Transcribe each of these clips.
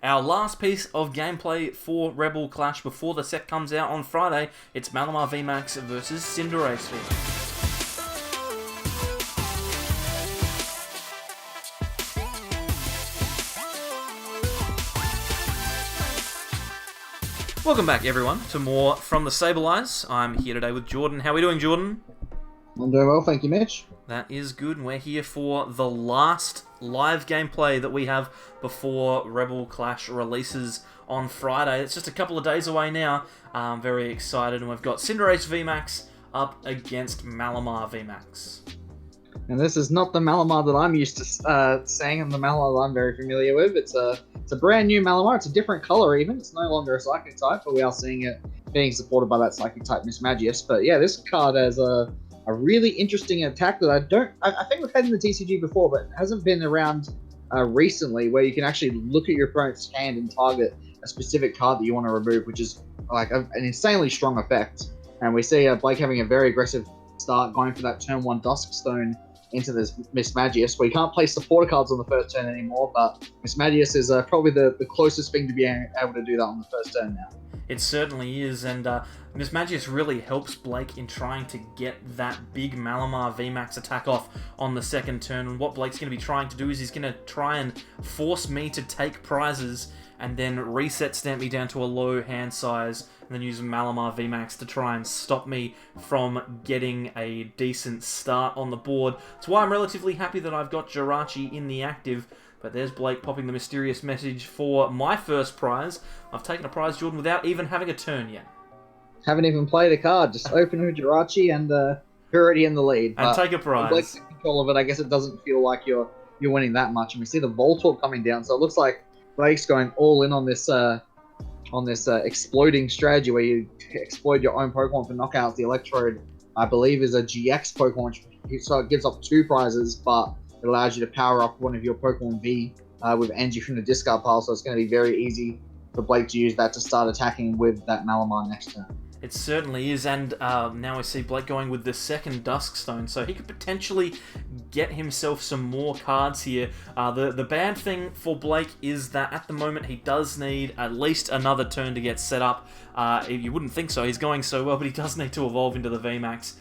Our last piece of gameplay for Rebel Clash before the set comes out on Friday. It's Malamar VMAX versus Cinderace VMAX. Welcome back, everyone, to more from the Sable Eyes. I'm here today with Jordan. How are we doing, Jordan? I'm doing well, thank you, Mitch. That is good, and we're here for the last live gameplay that we have before Rebel Clash releases on Friday. It's just a couple of days away now. I'm very excited, and we've got Cinderace VMAX up against Malamar VMAX. And this is not the Malamar that I'm used to saying, and the Malamar that I'm very familiar with. It's a brand new Malamar. It's a different color even. It's no longer a Psychic type, but we are seeing it being supported by that Psychic type Mismagius. But yeah, this card has a really interesting attack that I think we've had in the TCG before, but it hasn't been around recently, where you can actually look at your opponent's hand and target a specific card that you want to remove, which is like an insanely strong effect. And we see Blake having a very aggressive start, going for that turn 1 Duskstone into this Mismagius. We can't play supporter cards on the first turn anymore, but Mismagius is probably the closest thing to being able to do that on the first turn now. It certainly is, and Mismagius really helps Blake in trying to get that big Malamar VMAX attack off on the second turn. And what Blake's going to be trying to do is he's going to try and force me to take prizes and then reset stamp me down to a low hand size, and then use Malamar VMAX to try and stop me from getting a decent start on the board. That's why I'm relatively happy that I've got Jirachi in the active. But there's Blake popping the mysterious message for my first prize. I've taken a prize, Jordan, without even having a turn yet. Haven't even played a card. Just open with Jirachi and you're already in the lead. And take a prize. Blake's in control of it. I guess it doesn't feel like you're winning that much. And we see the Voltorb coming down, so it looks like Blake's going all in on this exploding strategy where you exploit your own Pokemon for knockouts. The Electrode, I believe, is a GX Pokemon, so it gives up 2 prizes, but it allows you to power up one of your Pokemon V with energy from the discard pile, so it's going to be very easy for Blake to use that to start attacking with that Malamar next turn. It certainly is, and now we see Blake going with the second Duskstone, so he could potentially get himself some more cards here. The bad thing for Blake is that at the moment he does need at least another turn to get set up. You wouldn't think so, he's going so well, but he does need to evolve into the VMAX.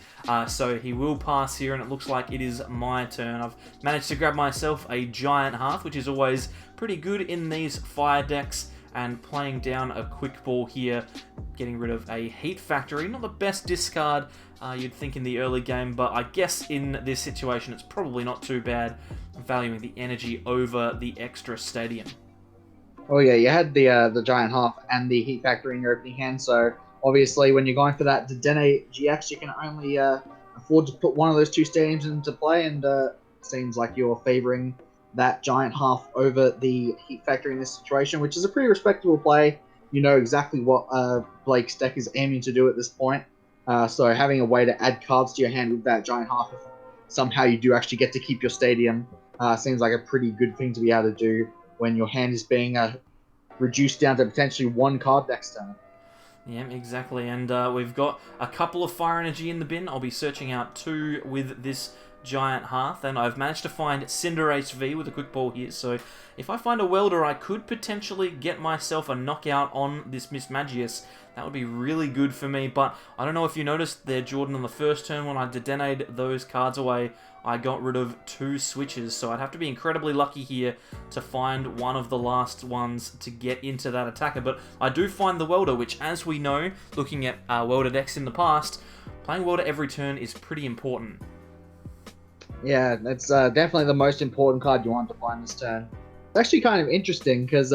So he will pass here, and it looks like it is my turn. I've managed to grab myself a Giant Hearth, which is always pretty good in these fire decks, and playing down a Quick Ball here, getting rid of a Heat Factory. Not the best discard you'd think in the early game, but I guess in this situation it's probably not too bad, valuing the energy over the extra stadium. Oh yeah, you had the Giant Hearth and the Heat Factory in your opening hand, so obviously when you're going for that Dedenne GX, you can only afford to put one of those 2 stadiums into play, and seems like you're favouring that Giant Hearth over the Heat Factory in this situation, which is a pretty respectable play. You know exactly what Blake's deck is aiming to do at this point. So having a way to add cards to your hand with that Giant Hearth, if somehow you do actually get to keep your stadium, seems like a pretty good thing to be able to do when your hand is being reduced down to potentially 1 card next turn. Yeah, exactly, and we've got a couple of Fire Energy in the bin. I'll be searching out 2 with this Giant Hearth, and I've managed to find Cinderace V with a Quick Ball here, so if I find a Welder, I could potentially get myself a knockout on this Mismagius. That would be really good for me, but I don't know if you noticed there, Jordan, on the first turn when I Dedenade those cards away, I got rid of 2 switches, so I'd have to be incredibly lucky here to find one of the last ones to get into that attacker. But I do find the Welder, which, as we know, looking at Welder decks in the past, playing Welder every turn is pretty important. Yeah, it's definitely the most important card you want to find this turn. It's actually kind of interesting because,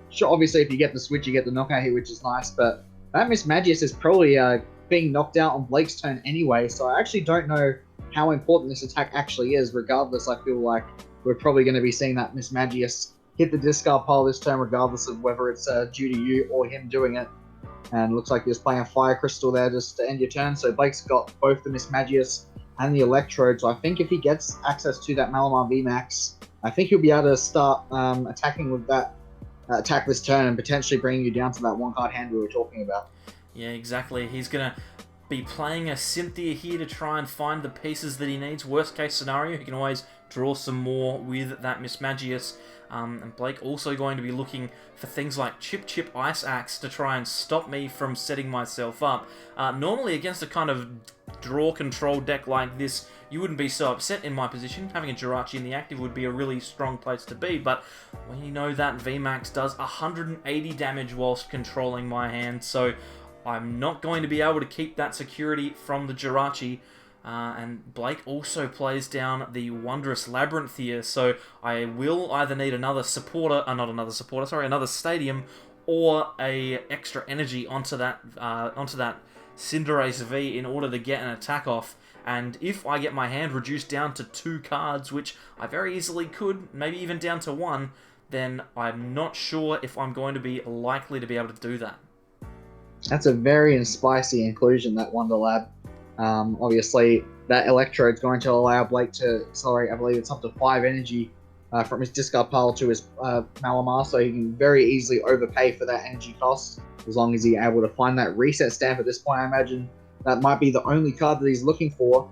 sure, obviously if you get the switch, you get the knockout hit, which is nice, but that Mismagius is probably being knocked out on Blake's turn anyway, so I actually don't know how important this attack actually is. Regardless, I feel like we're probably going to be seeing that Mismagius hit the discard pile this turn, regardless of whether it's due to you or him doing it. And it looks like he was playing a Fire Crystal there just to end your turn, so Blake's got both the Mismagius and the Electrode, so I think if he gets access to that Malamar VMAX, I think he'll be able to start attacking with that attack this turn and potentially bringing you down to that 1 card hand we were talking about. Yeah, exactly. He's going to be playing a Cynthia here to try and find the pieces that he needs. Worst case scenario, he can always draw some more with that Mismagius. And Blake also going to be looking for things like Chip Ice Axe to try and stop me from setting myself up. Normally against a kind of draw control deck like this, you wouldn't be so upset in my position. Having a Jirachi in the active would be a really strong place to be, but when you know that VMAX does 180 damage whilst controlling my hand, so I'm not going to be able to keep that security from the Jirachi. And Blake also plays down the Wondrous Labyrinth here, so I will either need another stadium, or a extra energy onto that Cinderace V in order to get an attack off. And if I get my hand reduced down to 2 cards, which I very easily could, maybe even down to 1, then I'm not sure if I'm going to be likely to be able to do that. That's a very spicy inclusion, that Wonder Lab. Obviously, that Electrode's going to allow Blake to accelerate, I believe it's up to 5 energy from his discard pile to his Malamar, so he can very easily overpay for that energy cost, as long as he's able to find that reset stamp at this point. I imagine that might be the only card that he's looking for.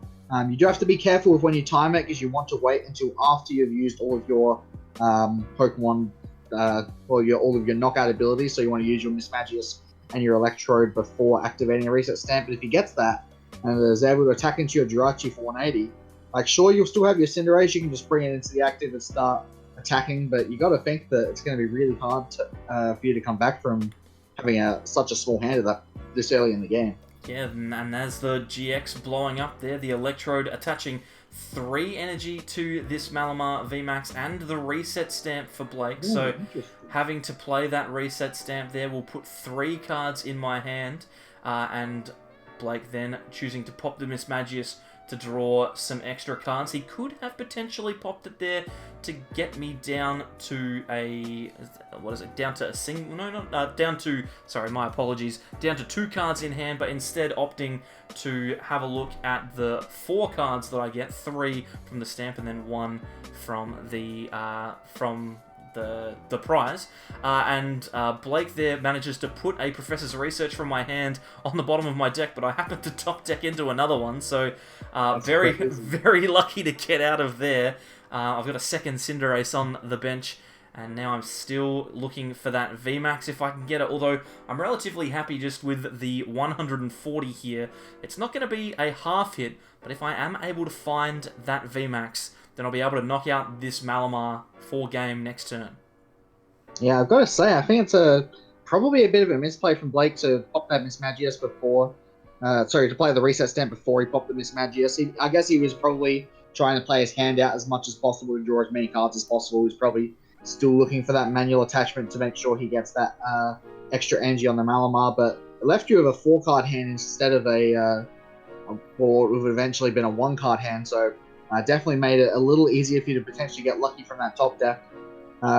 You do have to be careful with when you time it, because you want to wait until after you've used all of your Pokemon, all of your knockout abilities, so you want to use your Mismagius and your Electrode before activating a reset stamp. But if he gets that, and is able to attack into your Jirachi for 180, like, sure, you'll still have your Cinderace, you can just bring it into the active and start attacking, but you got to think that it's going to be really hard for you to come back from having such a small hand of that this early in the game. Yeah, and as the GX blowing up there, the Electrode attaching 3 energy to this Malamar VMAX and the reset stamp for Blake. Ooh, so having to play that reset stamp there will put 3 cards in my hand, and Blake then choosing to pop the Mismagius to draw some extra cards. He could have potentially popped it there to get me down to a... what is it? Down to a single... down to... Sorry, my apologies. Down to 2 cards in hand, but instead opting to have a look at the 4 cards that I get. 3 from the stamp and then 1 from the... the prize, and Blake there manages to put a Professor's Research from my hand on the bottom of my deck, but I happen to top deck into another one, so very lucky to get out of there. I've got a second Cinderace on the bench, and now I'm still looking for that VMAX if I can get it, although I'm relatively happy just with the 140 here. It's not going to be a half hit, but if I am able to find that VMAX, then I'll be able to knock out this Malamar 4-game next turn. Yeah, I've got to say, I think it's probably a bit of a misplay from Blake to pop that Mismagius before... to play the reset stamp before he popped the Mismagius. I guess he was probably trying to play his hand out as much as possible to draw as many cards as possible. He was probably still looking for that manual attachment to make sure he gets that extra energy on the Malamar, but it left you with a 4-card hand instead of what would have eventually been a 1-card hand, so... definitely made it a little easier for you to potentially get lucky from that top deck.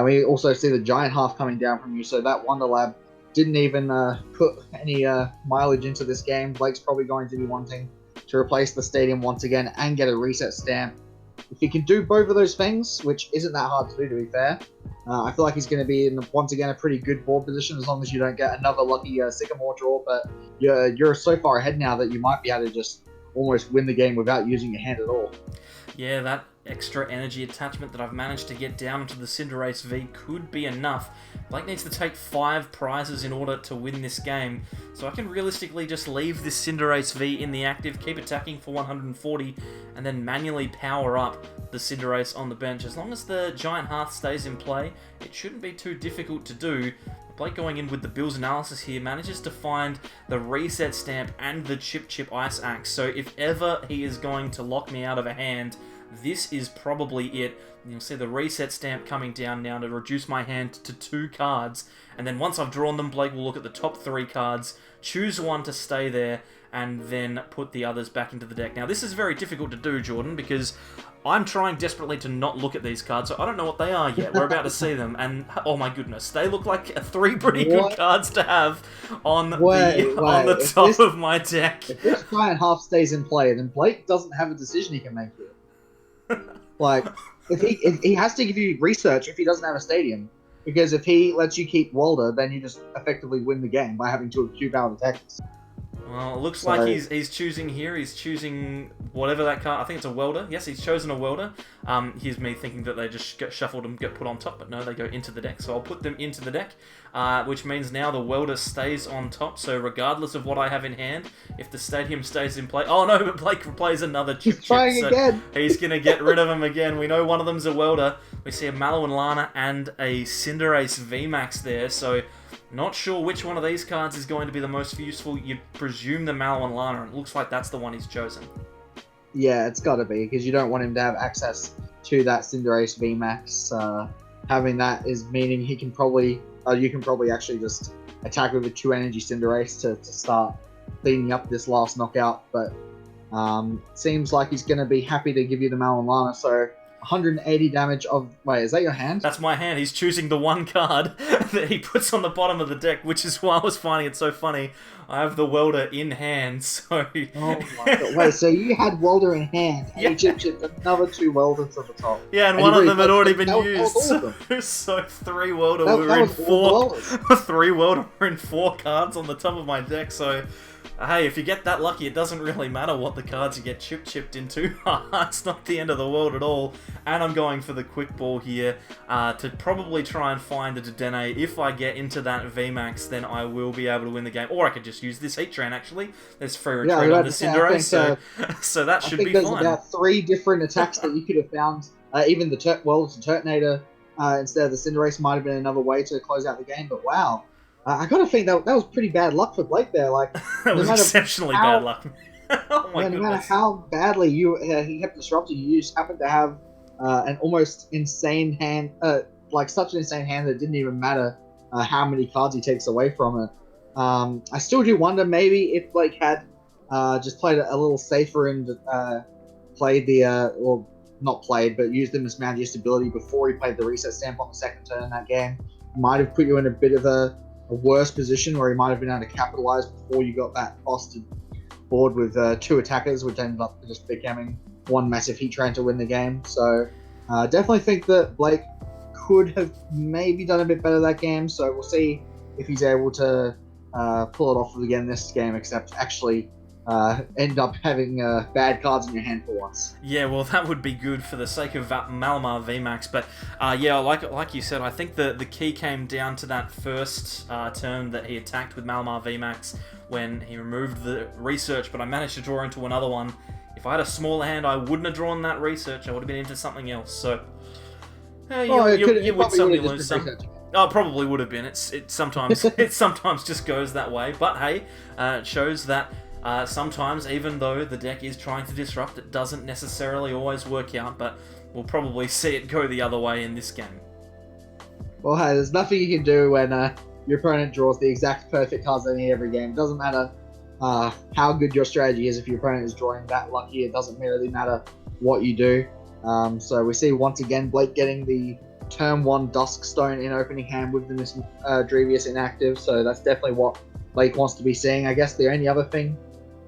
We also see the Giant Half coming down from you, so that Wonder Lab didn't even put any mileage into this game. Blake's probably going to be wanting to replace the stadium once again and get a reset stamp. If he can do both of those things, which isn't that hard to do, to be fair, I feel like he's going to be in, once again, a pretty good board position, as long as you don't get another lucky Sycamore draw, but you're so far ahead now that you might be able to just almost win the game without using your hand at all. Yeah, that extra energy attachment that I've managed to get down into the Cinderace V could be enough. Blake needs to take 5 prizes in order to win this game, so I can realistically just leave this Cinderace V in the active, keep attacking for 140, and then manually power up the Cinderace on the bench. As long as the Giant Hearth stays in play, it shouldn't be too difficult to do. Blake going in with the Bill's Analysis here manages to find the reset stamp and the Chip Ice Axe. So if ever he is going to lock me out of a hand, this is probably it. You'll see the reset stamp coming down now to reduce my hand to 2 cards. And then once I've drawn them, Blake will look at the top 3 cards, choose one to stay there, and then put the others back into the deck. Now this is very difficult to do, Jordan, because I'm trying desperately to not look at these cards, so I don't know what they are yet. We're about to see them, and oh my goodness, they look like 3 pretty good cards to have on the top of my deck. If this Giant Half stays in play, then Blake doesn't have a decision he can make here. Like, if he has to give you research if he doesn't have a stadium, because if he lets you keep Welder, then you just effectively win the game by having 2 cube-powered attackers. Well, it looks So, like he's choosing here. He's choosing whatever that card. I think it's a Welder. Yes, he's chosen a Welder. Here's me thinking that they just get shuffled and get put on top, but no, they go into the deck. So I'll put them into the deck, which means now the Welder stays on top. So regardless of what I have in hand, if the stadium stays in play... Oh no, but Blake plays another chip. he's trying so again. He's going to get rid of him again. We know one of them's a Welder. We see a Malamar and a Cinderace VMAX there, so... Not sure which one of these cards is going to be the most useful. You'd presume the Malamar, and it looks like that's the one he's chosen. Yeah, it's got to be, because you don't want him to have access to that Cinderace VMAX. Having that is meaning he can probably, you can probably actually just attack with a 2-energy Cinderace to start cleaning up this last knockout. But seems like he's going to be happy to give you the Malamar, so 180 damage of... Wait, is that your hand? That's my hand. He's choosing the one card that he puts on the bottom of the deck, which is why I was finding it so funny. I have the Welder in hand, so... Oh my god. Wait, so you had Welder in hand, and you chipped another 2 Welders at the top. Yeah, and one of them had already been used. So 3 Welder were in 4... 3 Welder were in 4 cards on the top of my deck, so... Hey, if you get that lucky, it doesn't really matter what the cards you get chipped into. It's not the end of the world at all. And I'm going for the quick ball here to probably try and find a Dedenne. If I get into that VMAX, then I will be able to win the game. Or I could just use this Heat Train, actually. There's free retreat on the Cinderace, so that should be fine. I think there's about 3 different attacks that you could have found. Even the Turtonator instead of the Cinderace might have been another way to close out the game. But wow. I gotta think that was pretty bad luck for Blake there. Like that was exceptionally bad luck. Oh my goodness. No matter how badly he kept disrupted, you just happened to have an almost insane hand, like such an insane hand that it didn't even matter how many cards he takes away from it. I still do wonder maybe if Blake had just played a little safer and played or not played, but used the Mismagius ability before he played the reset stamp on the second turn in that game. Might have put you in a bit of a worse position where he might have been able to capitalize before you got that busted board with 2 attackers, which ended up just becoming one massive Heat Train to win the game. So definitely think that Blake could have maybe done a bit better that game. So we'll see if he's able to pull it off again this game, except actually end up having bad cards in your hand for once. Yeah, well, that would be good for the sake of Malamar VMAX, but yeah, like you said, I think the key came down to that first turn that he attacked with Malamar VMAX when he removed the research, but I managed to draw into another one. If I had a smaller hand, I wouldn't have drawn that research. I would have been into something else. So you win some, you lose some. Oh, probably would have been. It sometimes just goes that way. But hey, it shows that sometimes, even though the deck is trying to disrupt, it doesn't necessarily always work out. But we'll probably see it go the other way in this game. Well, hey, there's nothing you can do when your opponent draws the exact perfect cards they need every game. It doesn't matter how good your strategy is. If your opponent is drawing that lucky, it doesn't really matter what you do. So we see once again Blake getting the turn 1 Duskstone in opening hand with the Mismagius inactive. So that's definitely what Blake wants to be seeing. I guess the only other thing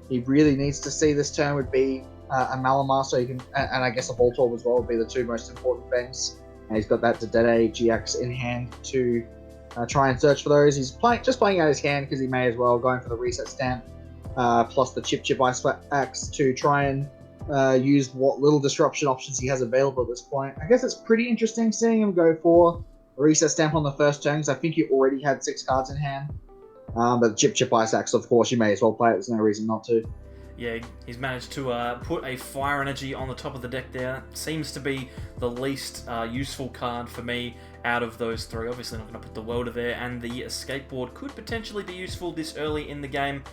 he really needs to see this turn would be a Malamar, so he can, and I guess a Voltorb as well would be the 2 most important things. And he's got that Dedenne GX in hand to try and search for those. He's just playing out his hand because he may as well, going for the reset stamp plus the Chip Ice Axe to try and use what little disruption options he has available at this point. I guess it's pretty interesting seeing him go for a reset stamp on the first turn because I think he already had 6 cards in hand. But Chip Ice Axe, of course, you may as well play it. There's no reason not to. Yeah, he's managed to put a Fire Energy on the top of the deck there. Seems to be the least useful card for me out of those 3. Obviously not going to put the Welder there, and the Escape Board could potentially be useful this early in the game.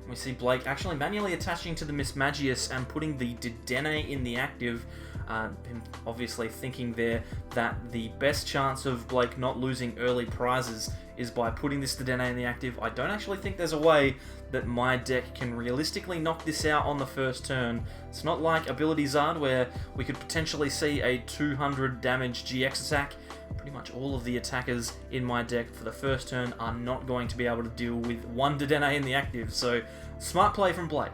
We see Blake actually manually attaching to the Mismagius and putting the Dedenne in the active. Him obviously thinking there that the best chance of Blake not losing early prizes is by putting this Dedenne in the active. I don't actually think there's a way that my deck can realistically knock this out on the first turn. It's not like Ability Zard where we could potentially see a 200 damage GX attack. Pretty much all of the attackers in my deck for the first turn are not going to be able to deal with 1 Dedenne in the active, so smart play from Blake.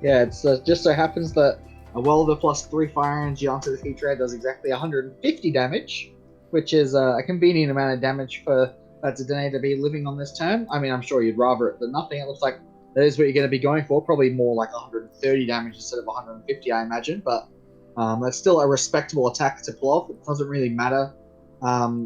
Yeah, it's just so happens that a Welder plus 3 Fire Energy onto the Heat Train does exactly 150 damage, which is a convenient amount of damage for that Dedenne to be living on this turn. I mean, I'm sure you'd rather it than nothing. It looks like that is what you're going to be going for. Probably more like 130 damage instead of 150, I imagine. But that's still a respectable attack to pull off. It doesn't really matter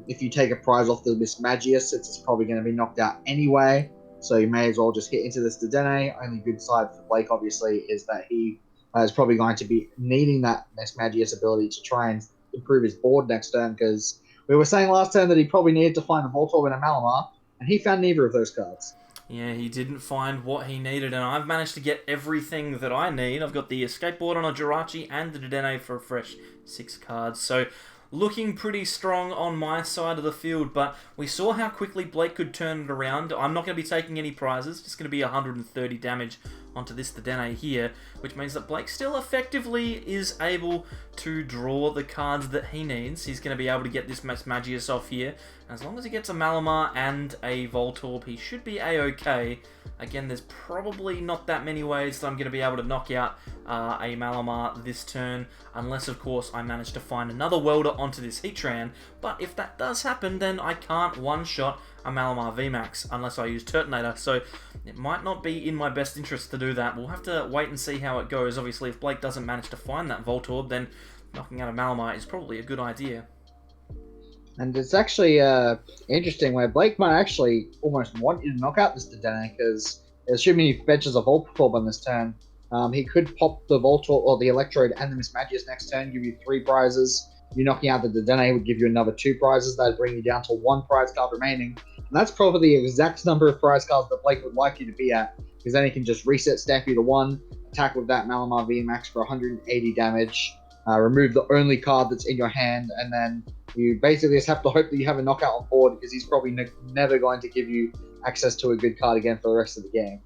if you take a prize off the Mismagius, since it's probably going to be knocked out anyway. So you may as well just hit into this Dedenne. Only good side for Blake, obviously, is that he is probably going to be needing that Mismagius ability to try and improve his board next turn, because we were saying last turn that he probably needed to find a Voltorb and a Malamar, and he found neither of those cards. Yeah, he didn't find what he needed, and I've managed to get everything that I need. I've got the Escape Board on a Jirachi and the Dedenne for a fresh 6 cards. So, looking pretty strong on my side of the field, but we saw how quickly Blake could turn it around. I'm not going to be taking any prizes, just going to be 130 damage onto this Dedenne here, which means that Blake still effectively is able to draw the cards that he needs. He's going to be able to get this Mismagius off here. As long as he gets a Malamar and a Voltorb, he should be a-okay. Again, there's probably not that many ways that I'm going to be able to knock out a Malamar this turn, unless, of course, I manage to find another Welder onto this Heatran. But if that does happen, then I can't one-shot a Malamar VMAX unless I use Turtonator, so it might not be in my best interest to do that. We'll have to wait and see how it goes. Obviously, if Blake doesn't manage to find that Voltorb, then knocking out a Malamar is probably a good idea. And it's actually interesting where Blake might actually almost want you to knock out this Dedenne, because assuming he fetches a Voltorb on this turn, he could pop the Voltorb or the Electrode and the Mismagius next turn, give you 3 prizes. You knocking out the Dedenne would give you another 2 prizes. That'd bring you down to 1 prize card remaining. And that's probably the exact number of prize cards that Blake would like you to be at, because then he can just reset stamp you to 1, attack with that Malamar VMAX for 180 damage, remove the only card that's in your hand, and then you basically just have to hope that you have a knockout on board, because he's probably never going to give you access to a good card again for the rest of the game.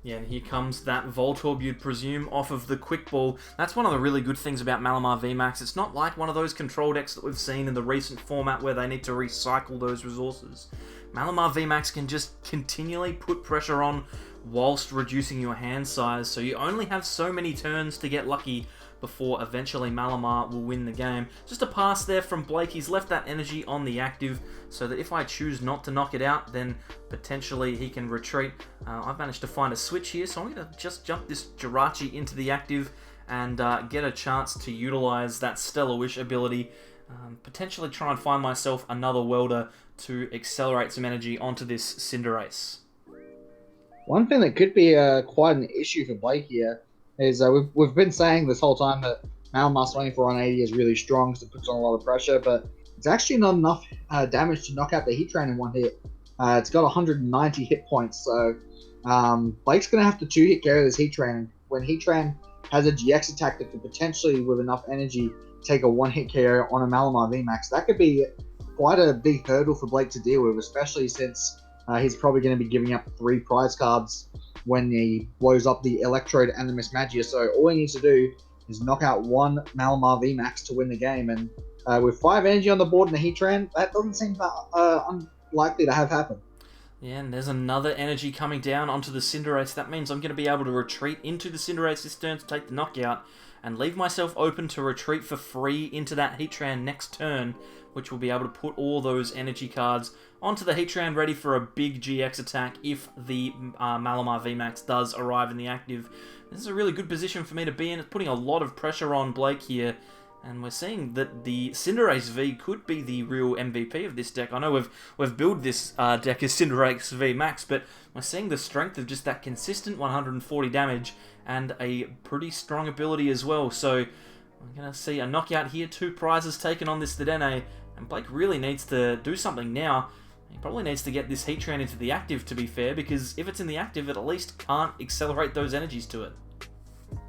Yeah, and here comes that Voltorb, you'd presume, off of the Quick Ball. That's one of the really good things about Malamar VMAX. It's not like one of those control decks that we've seen in the recent format where they need to recycle those resources. Malamar VMAX can just continually put pressure on whilst reducing your hand size, so you only have so many turns to get lucky before eventually Malamar will win the game. Just a pass there from Blake. He's left that energy on the active so that if I choose not to knock it out, then potentially he can retreat. I've managed to find a switch here, so I'm going to just jump this Jirachi into the active and get a chance to utilize that Stellar Wish ability. Potentially try and find myself another Welder to accelerate some energy onto this Cinderace. One thing that could be quite an issue for Blake here is we've been saying this whole time that Malamar swinging for 180 is really strong because it puts on a lot of pressure, but it's actually not enough damage to knock out the Heatran in 1 hit. It's got 190 hit points, so Blake's going to have to 2-hit carry this Heatran. When Heatran has a GX attack that could potentially, with enough energy, take a 1-hit KO on a Malamar VMAX, that could be quite a big hurdle for Blake to deal with, especially since he's probably going to be giving up 3 prize cards when he blows up the Electrode and the Mismagius. So all he needs to do is knock out 1 Malamar VMAX to win the game. And with 5 energy on the board in the Heatran, that doesn't seem unlikely to have happen. Yeah, and there's another energy coming down onto the Cinderace. That means I'm going to be able to retreat into the Cinderace this turn to take the knockout and leave myself open to retreat for free into that Heatran next turn, which will be able to put all those energy cards onto the Heatran ready for a big GX attack if the Malamar VMAX does arrive in the active. This is a really good position for me to be in. It's putting a lot of pressure on Blake here, and we're seeing that the Cinderace V could be the real MVP of this deck. I know we've built this deck as Cinderace VMAX, but we're seeing the strength of just that consistent 140 damage and a pretty strong ability as well. So we're going to see a knockout here, 2 prizes taken on this Dedenne, and Blake really needs to do something now. He probably needs to get this Heatran into the active, to be fair, because if it's in the active, it at least can't accelerate those energies to it.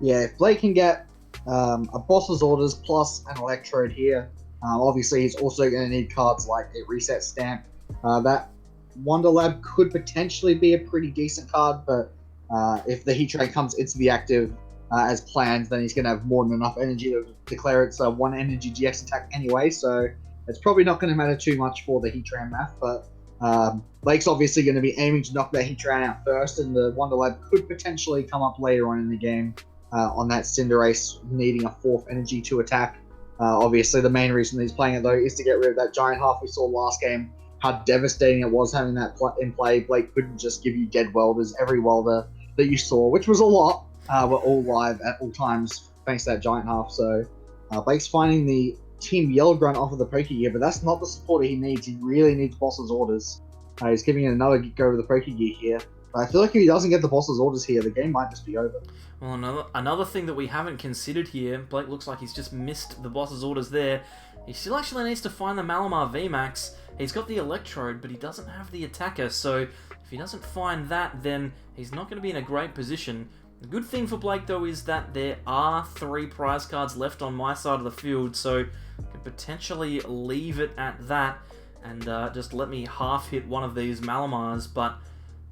Yeah, if Blake can get a Boss's Orders plus an Electrode here, obviously he's also going to need cards like a Reset Stamp. That Wonder Lab could potentially be a pretty decent card, but if the Heatran comes into the active as planned, then he's going to have more than enough energy to declare it's a 1 energy GX attack anyway, so it's probably not going to matter too much for the Heatran math, but Blake's obviously going to be aiming to knock that Heatran out first, and the Wonder Lab could potentially come up later on in the game on that Cinderace needing a 4th energy to attack. Obviously, the main reason he's playing it, though, is to get rid of that Giant Half we saw last game. How devastating it was having that in play. Blake couldn't just give you dead Welders. Every Welder that you saw, which was a lot, were all live at all times thanks to that giant half. So Blake's finding the Team Yellow Grunt off of the Pokegear, but that's not the supporter he needs. He really needs Boss's orders. He's giving it another go with the Pokegear here. But I feel like if he doesn't get the Boss's orders here, the game might just be over. Well, another thing that we haven't considered here, Blake looks like he's just missed the Boss's orders there. He still actually needs to find the Malamar VMAX. He's got the Electrode, but he doesn't have the Attacker, so if he doesn't find that, then he's not going to be in a great position. The good thing for Blake, though, is that there are 3 prize cards left on my side of the field, so I could potentially leave it at that and just let me half hit one of these Malamars, but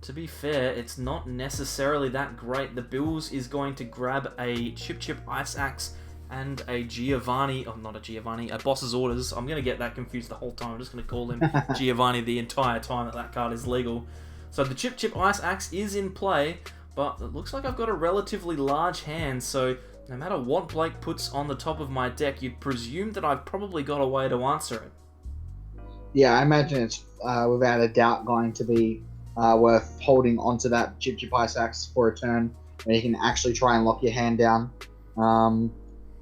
to be fair, it's not necessarily that great. The Bills is going to grab a Chip Ice Axe and a Giovanni, oh, not a Giovanni, a Boss's Orders. I'm going to get that confused the whole time. I'm just going to call him Giovanni the entire time that card is legal. So the Chip Ice Axe is in play, but it looks like I've got a relatively large hand, so no matter what Blake puts on the top of my deck, you'd presume that I've probably got a way to answer it. Yeah, I imagine it's without a doubt going to be worth holding onto that Chip Ice Axe for a turn where you can actually try and lock your hand down.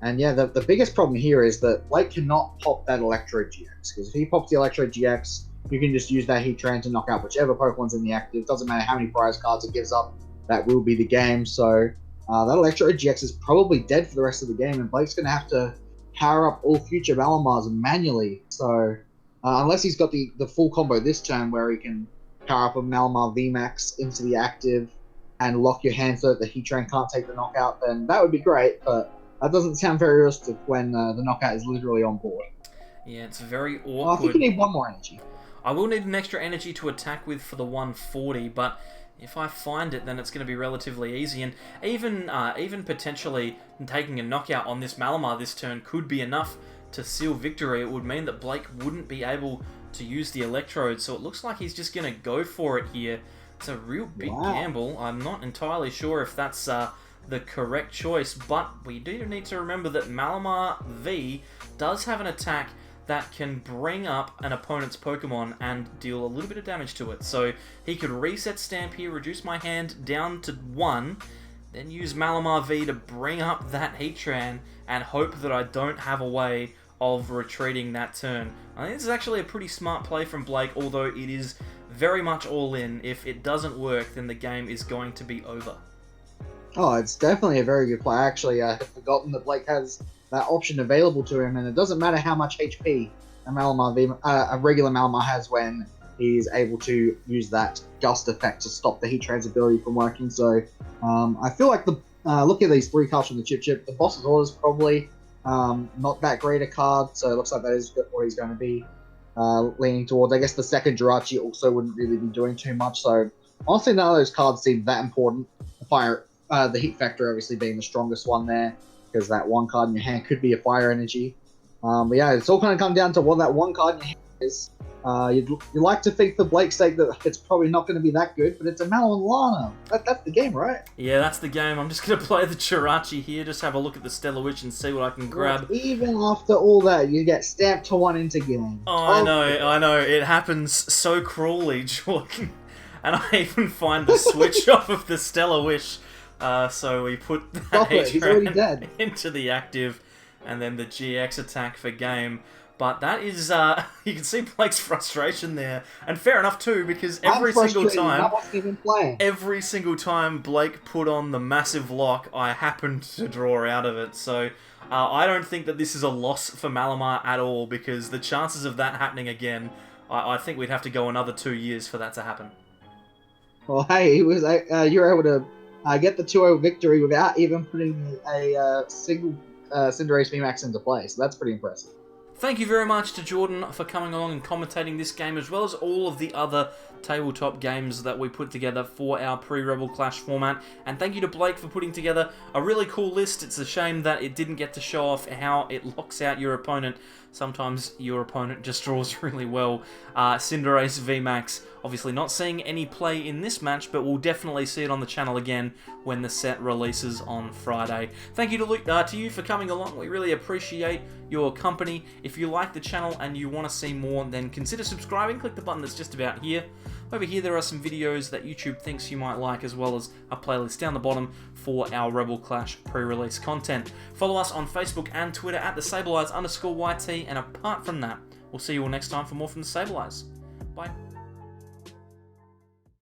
And yeah, the biggest problem here is that Blake cannot pop that Electrode GX, because if he pops the Electrode GX, you can just use that Heatran to knock out whichever Pokemon's in the active. Doesn't matter how many prize cards it gives up, that will be the game. So that Electrode GX is probably dead for the rest of the game, and Blake's going to have to power up all future Malamars manually. So unless he's got the full combo this turn where he can power up a Malamar VMAX into the active and lock your hand so that the Heatran can't take the knockout, then that would be great, but that doesn't sound very realistic when the knockout is literally on board. Yeah, it's very awkward. Well, I think you need one more energy. I will need an extra energy to attack with for the 140, but if I find it, then it's going to be relatively easy. And even potentially taking a knockout on this Malamar this turn could be enough to seal victory. It would mean that Blake wouldn't be able to use the Electrode, so it looks like he's just going to go for it here. It's a real big gamble. I'm not entirely sure if that's the correct choice, but we do need to remember that Malamar V does have an attack that can bring up an opponent's Pokemon and deal a little bit of damage to it. So he could reset Stamp here, reduce my hand down to 1, then use Malamar V to bring up that Heatran and hope that I don't have a way of retreating that turn. I think this is actually a pretty smart play from Blake, although it is very much all in. If it doesn't work, then the game is going to be over. Oh, it's definitely a very good play. Actually, I had forgotten that Blake has that option available to him, and it doesn't matter how much HP a regular Malamar has when he's able to use that Gust effect to stop the Heatran's ability from working. So I feel like look at these 3 cards from the Chip, the Boss's Orders probably not that great a card, so it looks like that is what he's going to be leaning towards. I guess the second Jirachi also wouldn't really be doing too much, so honestly none of those cards seem that important. The Heat Factor obviously being the strongest one there, because that one card in your hand could be a Fire Energy. But yeah, it's all kind of come down to what that one card in your hand is. You'd like to think for Blake's sake that it's probably not going to be that good, but it's a Malamar. That's the game, right? Yeah, that's the game. I'm just going to play the Jirachi here, just have a look at the Stellar Witch and see what I can grab. Well, even after all that, you get stamped to 1 into game. Oh, I know. It happens so cruelly, Jordan. And I even find the switch off of the Stellar Wish. So we put that He's already dead. into the active, and then the GX attack for game. But that is, you can see Blake's frustration there. And fair enough too, because every single time Blake put on the massive lock, I happened to draw out of it. So I don't think that this is a loss for Malamar at all, because the chances of that happening again, I think we'd have to go another 2 years for that to happen. Well, hey, you were able to get the 2-0 victory without even putting a single Cinderace VMAX into play, so that's pretty impressive. Thank you very much to Jordan for coming along and commentating this game, as well as all of the other tabletop games that we put together for our pre-Rebel Clash format. And thank you to Blake for putting together a really cool list. It's a shame that it didn't get to show off how it locks out your opponent. Sometimes your opponent just draws really well. Cinderace VMAX, obviously not seeing any play in this match, but we'll definitely see it on the channel again when the set releases on Friday. Thank you to you for coming along. We really appreciate your company. If you like the channel and you want to see more, then consider subscribing. Click the button that's just about here. Over here there are some videos that YouTube thinks you might like, as well as a playlist down the bottom for our Rebel Clash pre-release content. Follow us on Facebook and Twitter at @thesableeyes_YT, and apart from that, we'll see you all next time for more from the Sable Eyes.